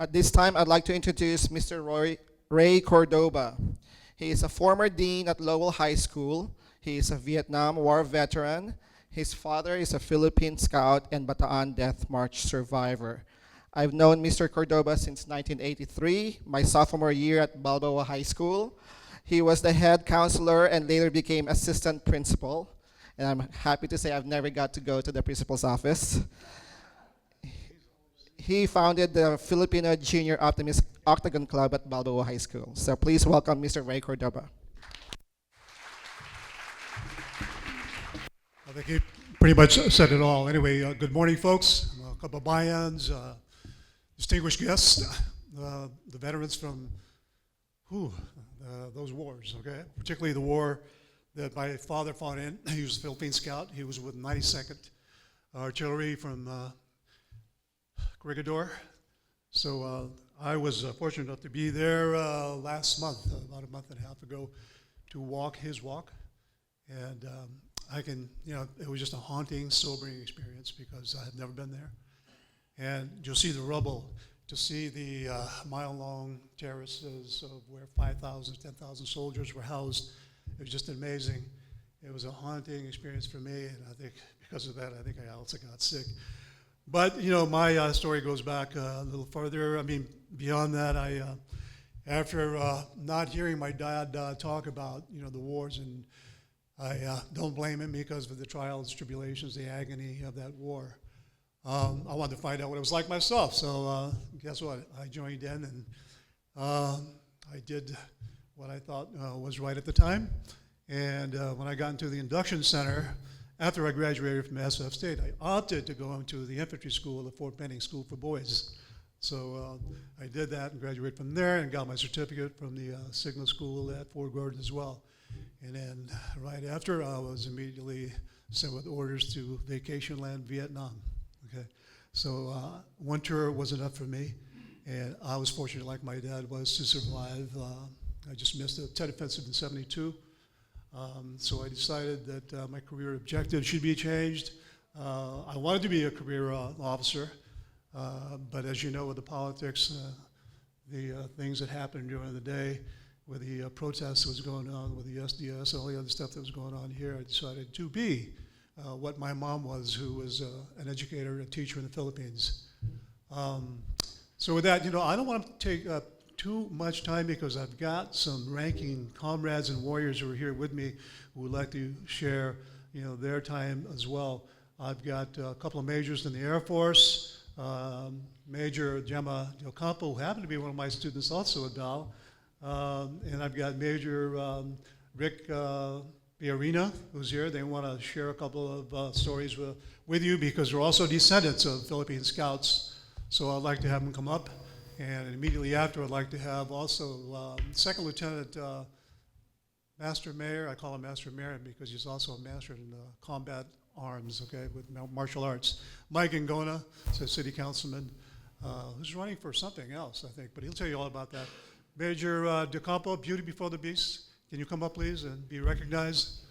At this time, I'd like to introduce Mr. Ray Cordoba. He is a former dean at Lowell High School. He is a Vietnam War veteran. His father is a Philippine scout and Bataan Death March survivor. I've known Mr. Cordoba since 1983, my sophomore year at Balboa High School. He was the head counselor and later became assistant principal. And I'm happy to say I've never got to go to the principal's office. He founded the Filipino Junior Optimist Octagon Club at Balboa High School. So please welcome Mr. Ray Cordoba. I think he pretty much said it all. Anyway, good morning, folks. Kababayans, distinguished guests, the veterans from those wars, okay? Particularly the war that my father fought in. He was a Philippine scout. He was with 92nd Artillery from Corrregidor. So I was fortunate enough to be there last month, about a month and a half ago, to walk his walk. And I can, it was just a haunting, sobering experience because I had never been there. And you'll see the rubble, to see the mile-long terraces of where 5,000, 10,000 soldiers were housed. It was just amazing. It was a haunting experience for me, and I think because of that, I think I also got sick. But, my story goes back a little further. I mean, beyond that, after not hearing my dad talk about, the wars, and I don't blame him because of the trials, tribulations, the agony of that war. I wanted to find out what it was like myself. So guess what? I joined in, and I did what I thought was right at the time. And when I got into the induction center, after I graduated from SF State, I opted to go into the infantry school, the Fort Benning School for Boys. So I did that and graduated from there and got my certificate from the Signal School at Fort Gordon as well. And then right after, I was immediately sent with orders to vacation land Vietnam. Okay, so one tour was enough for me, and I was fortunate, like my dad was, to survive. I just missed the Tet Offensive in '72, so I decided that my career objective should be changed. I wanted to be a career officer, but as you know, with the politics, the things that happened during the day, with the protests that was going on, with the SDS, all the other stuff that was going on here, I decided to be what my mom was, who was an educator, a teacher in the Philippines. So with that, I don't want to take up too much time because I've got some ranking comrades and warriors who are here with me who would like to share, their time as well. I've got a couple of majors in the Air Force, Major Gemma Del Campo, who happened to be one of my students also at Val, and I've got Major Rick Arena, who's here. They want to share a couple of stories with you because they're also descendants of Philippine scouts. So I'd like to have them come up. And immediately after, I'd like to have also Second Lieutenant Master Mayor. I call him Master Mayor because he's also a master in combat arms, okay, with martial arts. Mike Ngona, a city councilman, who's running for something else, I think, but he'll tell you all about that. Major De Campo, Beauty Before the Beast. Can you come up, please, and be recognized?